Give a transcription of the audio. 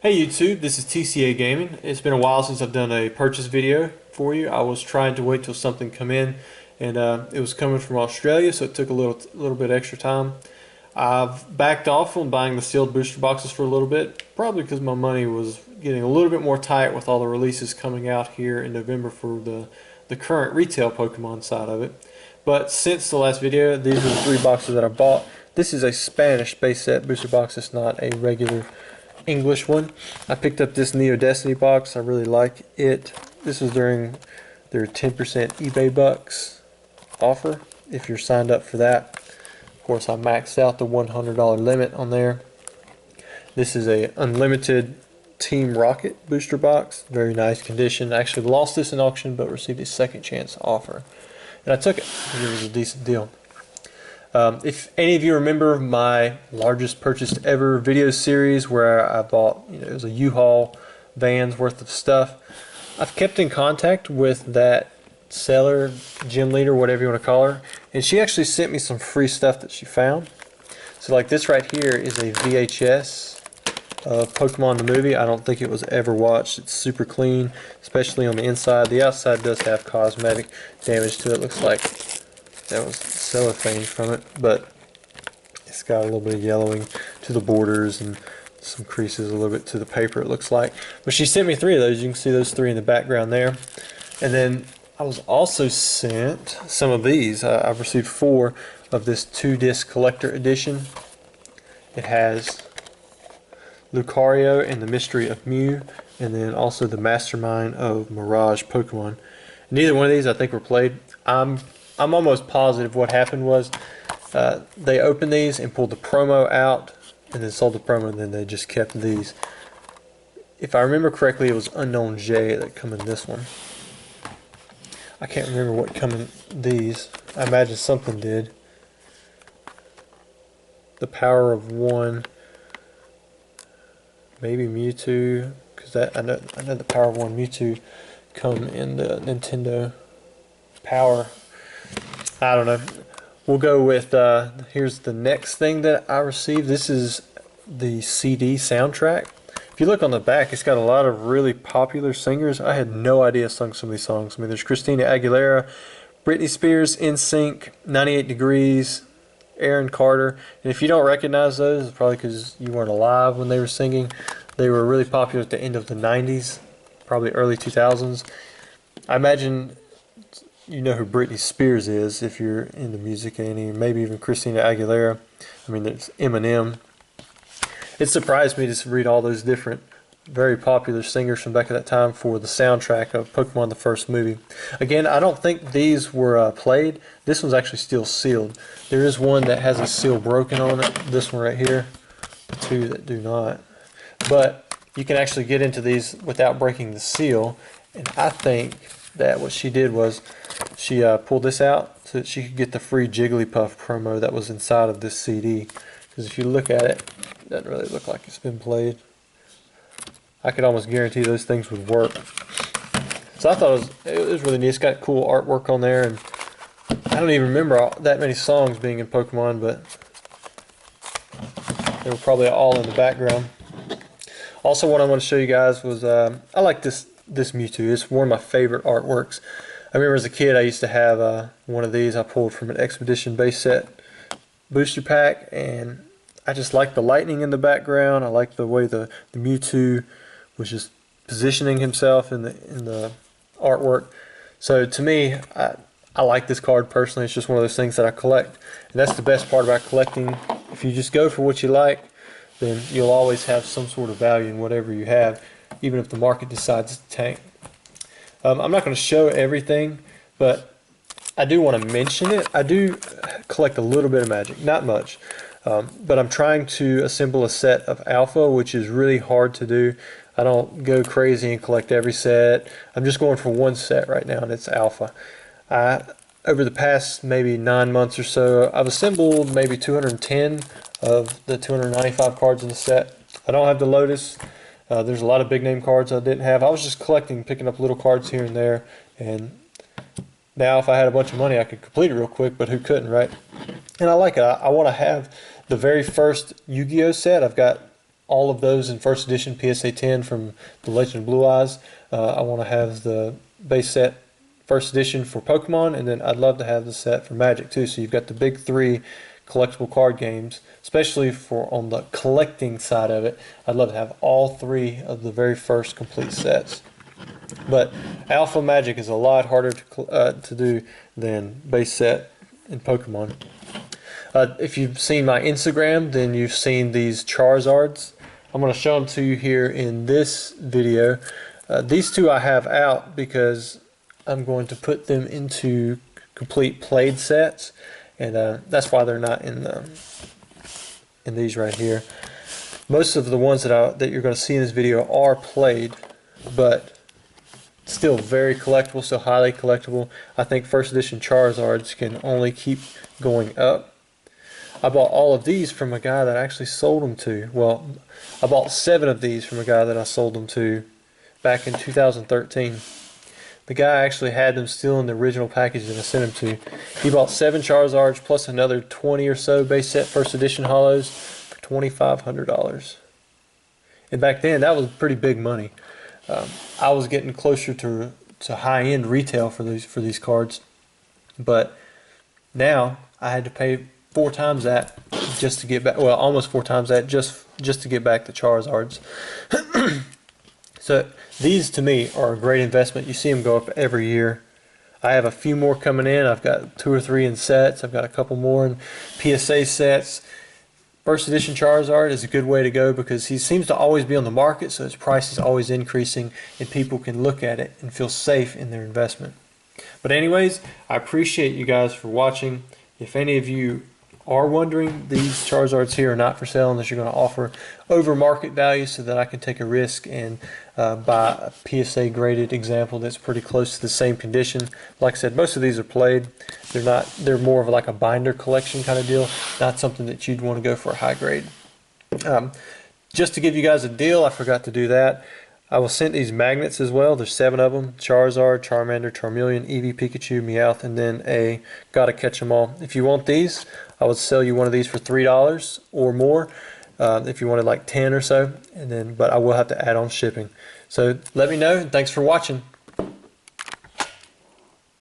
Hey YouTube, this is TCA Gaming. It's been a while since I've done a purchase video for you. I was trying to wait till something come in, and it was coming from Australia, so it took a little bit extra time. I've backed off on buying the sealed booster boxes for a little bit, probably because my money was getting a little bit more tight with all the releases coming out here in November for the current retail Pokemon side of it. But since the last video, these are the three boxes that I bought. This is a Spanish base set booster box. It's not a regular English one. I picked up this Neo Destiny box. I really like it. This was during their 10% eBay bucks offer if you're signed up for that. Of course, I maxed out the $100 limit on there. This is a unlimited Team Rocket booster box. Very nice condition. I actually lost this in auction but received a second chance offer. And I took it because it was a decent deal. If any of you remember my largest purchase ever video series where I bought, it was a U-Haul van's worth of stuff, I've kept in contact with that seller, gym leader, whatever you want to call her, and she actually sent me some free stuff that she found. So like this right here is a VHS of Pokemon the movie. I don't think it was ever watched. It's super clean, especially on the inside. The outside does have cosmetic damage to it. Looks like that was cellophane from it, but it's got a little bit of yellowing to the borders and some creases a little bit to the paper, it looks like. But she sent me three of those. You can see those three in the background there. And then I was also sent some of these. I've received 4 of this 2-disc collector edition. It has Lucario and the Mystery of Mew, and then also the Mastermind of Mirage Pokemon. Neither one of these I think were played. I'm almost positive what happened was they opened these and pulled the promo out and then sold the promo, and then they just kept these. If I remember correctly, it was Unknown J that come in this one. I can't remember what come in these. I imagine something did. The Power of One, maybe Mewtwo, because I know the Power of One Mewtwo come in the Nintendo Power. I don't know. We'll go with, here's the next thing that I received. This is the CD soundtrack. If you look on the back, it's got a lot of really popular singers. I had no idea sung some of these songs. I mean, there's Christina Aguilera, Britney Spears, NSYNC, 98 Degrees, Aaron Carter. And if you don't recognize those, it's probably because you weren't alive when they were singing. They were really popular at the end of the 90s, probably early 2000s. I imagine you know who Britney Spears is if you're into music, and maybe even Christina Aguilera. I mean, there's Eminem. It surprised me to read all those different, very popular singers from back at that time for the soundtrack of Pokemon the first movie. Again, I don't think these were played. This one's actually still sealed. There is one that has a seal broken on it. This one right here. 2 that do not. But you can actually get into these without breaking the seal. And I think that what she did was she pulled this out so that she could get the free Jigglypuff promo that was inside of this CD. Because if you look at it, it doesn't really look like it's been played. I could almost guarantee those things would work. So I thought it was really neat. It's got cool artwork on there, and I don't even remember that many songs being in Pokemon, but they were probably all in the background. Also, what I want to show you guys was I like this Mewtwo. It's one of my favorite artworks. I remember as a kid I used to have one of these I pulled from an Expedition base set booster pack, and I just like the lightning in the background. I like the way the Mewtwo was just positioning himself in the artwork. So to me, I like this card personally. It's just one of those things that I collect, and that's the best part about collecting. If you just go for what you like, then you'll always have some sort of value in whatever you have, even if the market decides to tank. I'm not going to show everything, but I do want to mention it. I do collect a little bit of Magic, not much, but I'm trying to assemble a set of Alpha, which is really hard to do. I don't go crazy and collect every set. I'm just going for one set right now, and it's Alpha. Over the past maybe 9 months or so, I've assembled maybe 210 of the 295 cards in the set. I don't have the Lotus. There's a lot of big name cards I didn't have. I was just collecting, picking up little cards here and there, and now if I had a bunch of money I could complete it real quick, but who couldn't, right? And I like it. I want to have the very first Yu-Gi-Oh set. I've got all of those in first edition PSA 10 from the Legend of Blue Eyes. I want to have the base set first edition for Pokemon, and then I'd love to have the set for Magic too. So you've got the big three collectible card games, especially for on the collecting side of it. I'd love to have all three of the very first complete sets. But Alpha Magic is a lot harder to do than base set in Pokemon. If you've seen my Instagram, then you've seen these Charizards. I'm going to show them to you here in this video. These two I have out because I'm going to put them into complete played sets, and that's why they're not in these right here. Most of the ones that you're going to see in this video are played, but still very collectible, still highly collectible. I think first edition Charizards can only keep going up. I bought all of these from a guy that I actually sold them to. Well, I bought 7 of these from a guy that I sold them to back in 2013. The guy actually had them still in the original package that I sent him to. He bought 7 Charizards plus another 20 or so base set first edition hollows for $2,500. And back then, that was pretty big money. I was getting closer to high-end retail for these cards, but now I had to pay 4 times that just to get back. Well, almost 4 times that just to get back the Charizards. So these to me are a great investment. You see them go up every year. I have a few more coming in. I've got 2 or 3 in sets. I've got a couple more in PSA sets. First edition Charizard is a good way to go because he seems to always be on the market, so his price is always increasing and people can look at it and feel safe in their investment. But anyways, I appreciate you guys for watching. If any of you are wondering, these Charizards here are not for sale unless you're going to offer over market value so that I can take a risk and buy a PSA graded example that's pretty close to the same condition. Like I said, most of these are played. They're more of like a binder collection kind of deal, not something that you'd want to go for a high grade. Just to give you guys a deal, I forgot to do that. I will send these magnets as well. There's 7 of them: Charizard, Charmander, Charmeleon, Eevee, Pikachu, Meowth, and then a Gotta Catch 'em All. If you want these, I would sell you one of these for $3 or more. If you wanted like 10 or so, but I will have to add on shipping. So let me know. Thanks for watching.